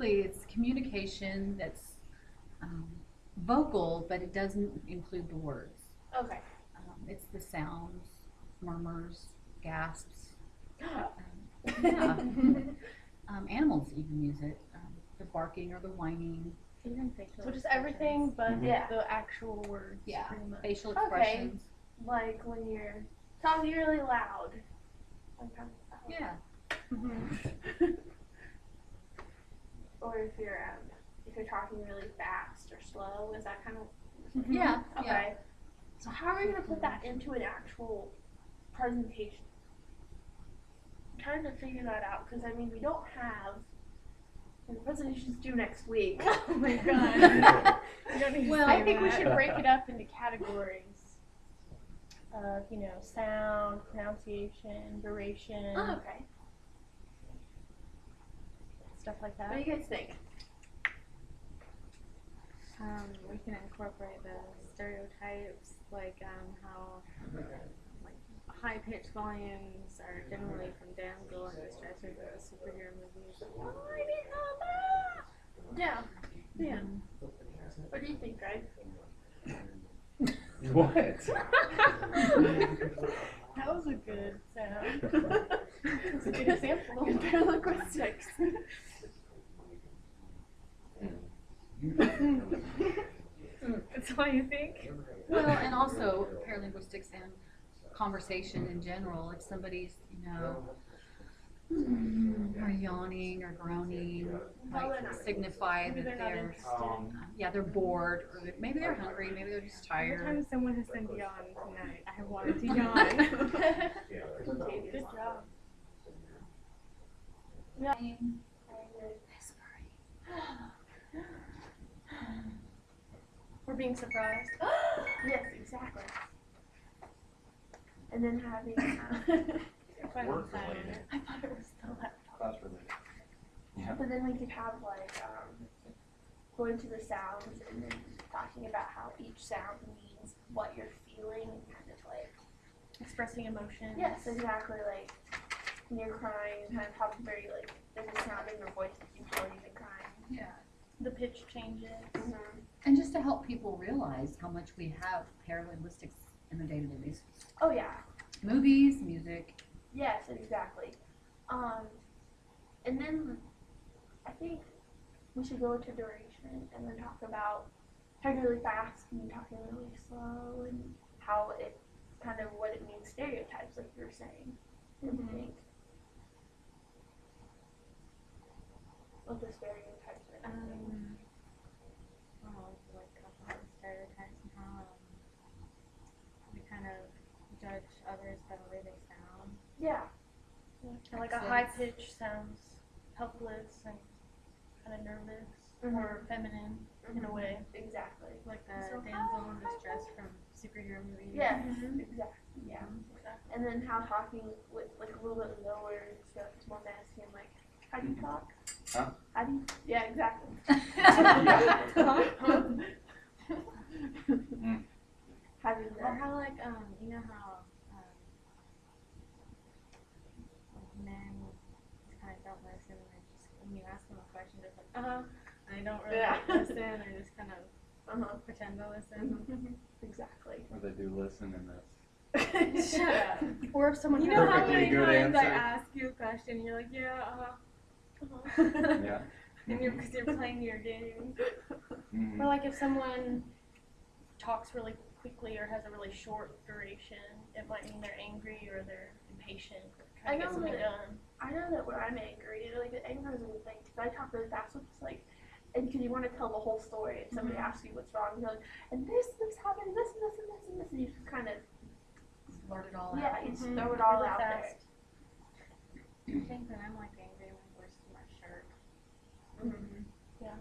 basically it's communication that's vocal, but it doesn't include the words. Okay. It's the sounds, murmurs, gasps. Yeah. Animals even use it. The barking or the whining. Even facial So just everything but the actual words. Yeah. Pretty much. Facial expressions. Okay. Like when you're talking really loud. Yeah. Or if you're talking really fast or slow, is that kind of? Yeah. Okay. Yeah. So how are we gonna put that into an actual presentation? I'm trying to figure that out because I mean we don't have. And the presentation's due next week. Oh my god. You don't need to Well, say I think we that. should break it up into categories of, sound, pronunciation, duration, okay. stuff like that. What do you guys think? We can incorporate the stereotypes, like how like high-pitched volumes are generally from damsel and distress or the superhero movies. Oh, I didn't know that. Yeah. Yeah. What do you think, Greg? What? That was a good sound. That's a good example. Paralinguistics. That's what you think? Well, and also paralinguistics and conversation in general. If somebody's, are yawning or groaning, might signify that they're they're bored, or maybe they're hungry, maybe they're just Every tired. time someone has said yawn tonight, I have wanted to yawn. Good job. We're being surprised. Yes, exactly. And then having. I thought it was the laptop. That's really. Yeah. But then we could have going to the sounds and then talking about how each sound means what you're feeling and kind of like Expressing emotion. yes, exactly. Like when you're crying, kind of have very like there's a sound in your voice that you tell you've been crying. Yeah. The pitch changes. And just to help people realize how much we have paralinguistics in the day-to-day basis. Oh yeah. Movies, music. Yes, exactly. And then I think we should go into duration and then talk about talking really fast and talking really slow and how it kind of what it means stereotypes, like you were saying. What do you think? What the stereotypes are. Like about the stereotypes and how we kind of judge others by the way they sound. Yeah. Like a high pitch sounds helpless and kind of nervous or feminine in a way. Exactly. Like the damsel in distress from superhero movies. Yes, exactly. Yeah. And then how talking with like a little bit lower stuff is more masculine, like how do you talk? Huh? How do you? Yeah, exactly. Having Or that. how like you know how like men just kind of don't listen and they just when you ask them a question just like and they don't really listen or just kind of pretend to listen. Exactly. Or they do listen in this. Shut up. Or if someone You know how Perfectly many good times I answer. ask you a question and you're like, yeah, Yeah. And because you're playing your game. Mhm. Or like if someone talks really quickly or has a really short duration, it might mean they're angry or they're impatient or trying to get something done. I know that when I'm angry, like anger is a good thing because I talk really fast, which is like, and because you want to tell the whole story, and somebody asks you what's wrong, you're like, and this happened, and this, and this, and this, and this, and you just kind of Blurt it all yeah, out. you just throw it all Really out fast. I think when I'm like angry, my voice is more sharp. Yeah.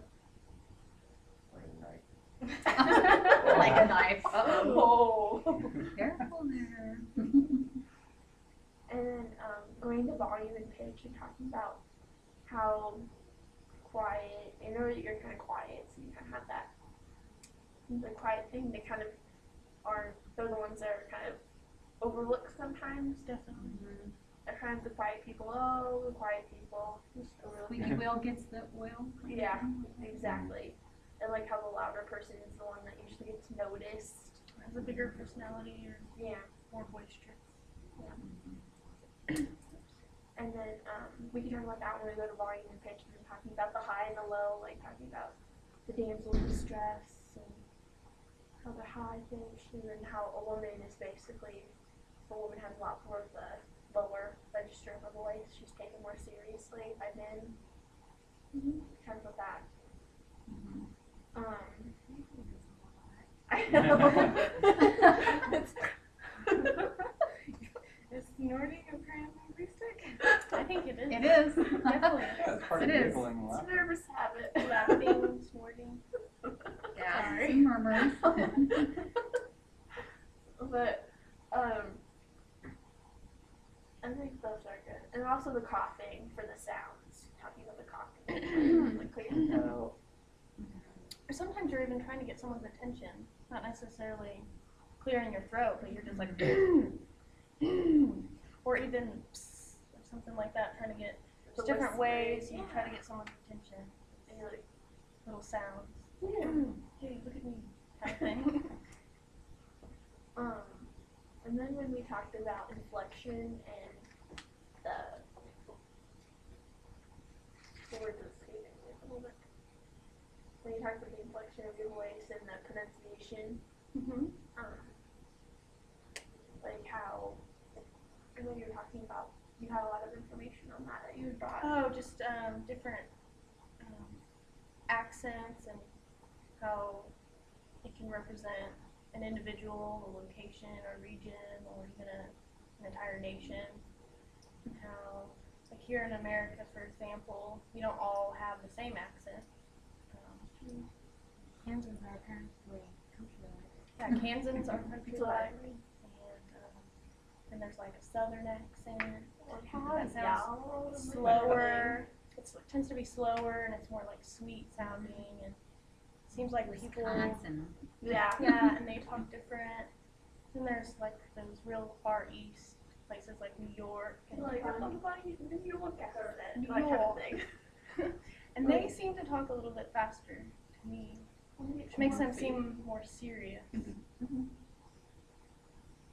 Like a knife. Oh. Careful there. And then going to volume and pitch and talking about how quiet, I know that you're kind of quiet, so you kind of have that, the quiet thing, they kind of are, they're the ones that are kind of overlooked sometimes. Definitely. at times the quiet people, oh, the quiet people. Just a real Squeaky wheel gets the oil. Yeah, exactly. And like how the louder person is the one that usually gets noticed. Has a bigger personality or Yeah. more boisterous. And then we can talk about that when we go to volume and pitch, and talking about the high and the low, like talking about the damsel in distress and how the high pitch, and then how a woman is basically, if a woman has a lot more of the lower register of her voice, she's taken more seriously by men. Talk about that. I know. Is snorting a paralinguistic? I think it is. It is. Definitely. That's part It of is. giggling It's laugh. a nervous habit. Laughing, snorting. Yeah, Sorry. some murmurs. But I think those are good. And also the coughing for the sounds. Talking about the coughing. Like clear your throat. Or sometimes you're even trying to get someone's attention. Not necessarily clearing your throat, but you're just like, or even psst, or something like that, trying to get The different whispering, ways you yeah. try to get someone's attention. And you're like, Little sounds. yeah. Hey, look at me, kind of thing. And then when we talked about inflection and the words escaping me a little bit. When you talked about the inflection of your voice and the pronunciation, like how, and when you were talking about, you had a lot of information on that you had brought. Oh, just different accents and how it can represent an individual, a location, or region, or even an entire nation. And how, like here in America, for example, we don't all have the same accent. Kansans are apparently countrywide. Yeah, Kansans are countrywide, Like, and there's like a southern accent. how That sounds y'all slower. It tends to be slower, and it's more like sweet sounding, and it seems like people. Wisconsin. Yeah. Yeah, and they talk different. Then there's like those real far east places like New York and Like, I'm not New York accent, New that kind of York. thing. and they seem to talk a little bit faster to me, which makes them seem more serious.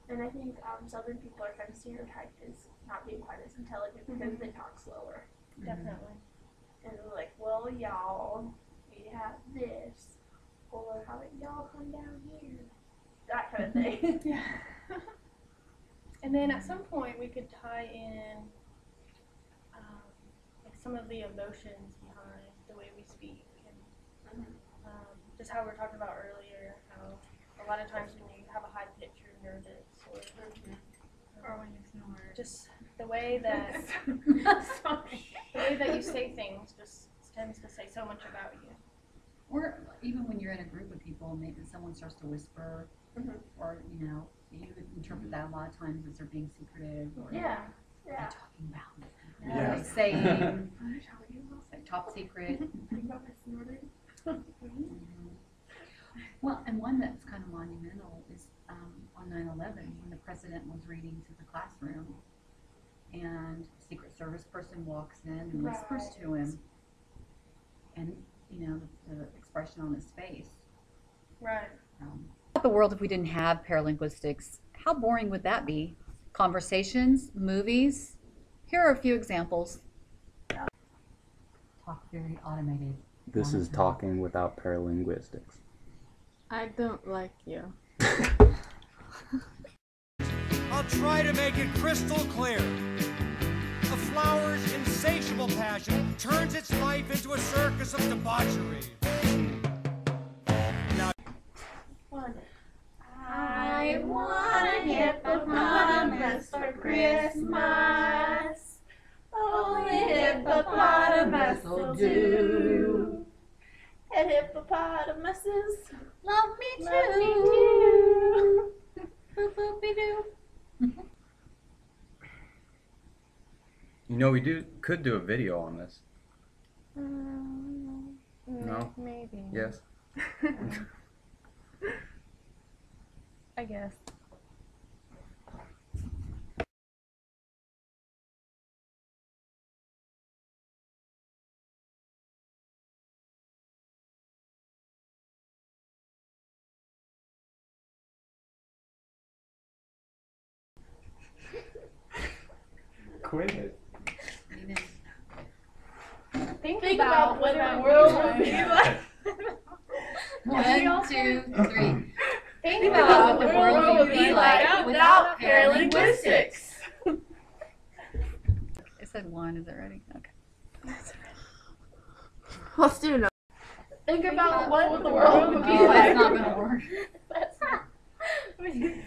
And I think southern people are kind of stereotyped as not being quite as intelligent because they talk slower. Definitely. And they're like, well, y'all, we have this. Or how about y'all come down here? That kind of thing. Yeah. And then at some point we could tie in like some of the emotions behind the way we speak, and just how we were talking about earlier, how a lot of times when you have a high pitch you're nervous, Or when you snore. just the way that you say things just tends to say so much about you. Or even when you're in a group of people, maybe someone starts to whisper, or you interpret that a lot of times as they're being secretive, or Yeah. they're Yeah. talking about me. Yeah. Like saying like top secret. Well, and one that's kind of monumental is on 9/11 when the president was reading to the classroom, and a Secret Service person walks in and whispers to him, and the expression on his face. Right. The world if we didn't have paralinguistics, how boring would that be? Conversations, movies. Here are a few examples. Talk very automated. This is talking without paralinguistics. I don't like you. I'll try to make it crystal clear. A flower's insatiable passion turns its life into a circus of debauchery. Now, I want a hippopotamus for Christmas. Oh, the hippopotamus will do. And hippopotamuses Love me too. love me too. Boop boopy doo. We could do a video on this. No? Maybe. Yes. I guess. Quit. Think about what the world would be like. 1, 2, 3. Think about what the world would be like without paralinguistics. I said 1. Is it ready? Okay. Let's do another. Think about what the world would be Oh, like. that's not gonna work.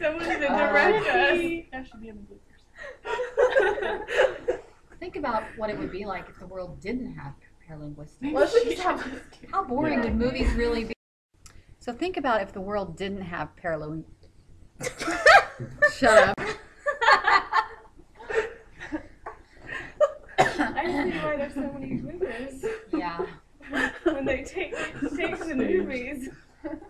Someone's gonna direct us. That should be in the bloopers. Think about what it would be like if the world didn't have paralinguistics. Let's just have How boring would movies really be? So think about if the world didn't have paralinguistics. Shut up. I see why there's so many bloopers Yeah, when they take the movies.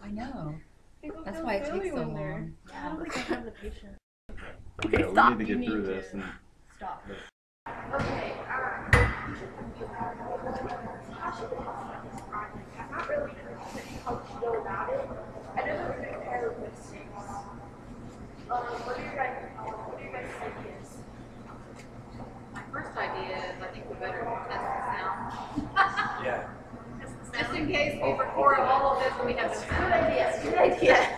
I know. People That's feel why it silly takes so when they're- long. I don't think I have the patience. Okay, Yeah, stop. we need to You get through need this. to And stop. Okay, I'm not really sure how to go about it. I know that we're doing paralinguistics. What are your guys' ideas? My first idea is I think we better test the sound. yeah. Just in case we record all of this and we have the Good sound. idea, good idea.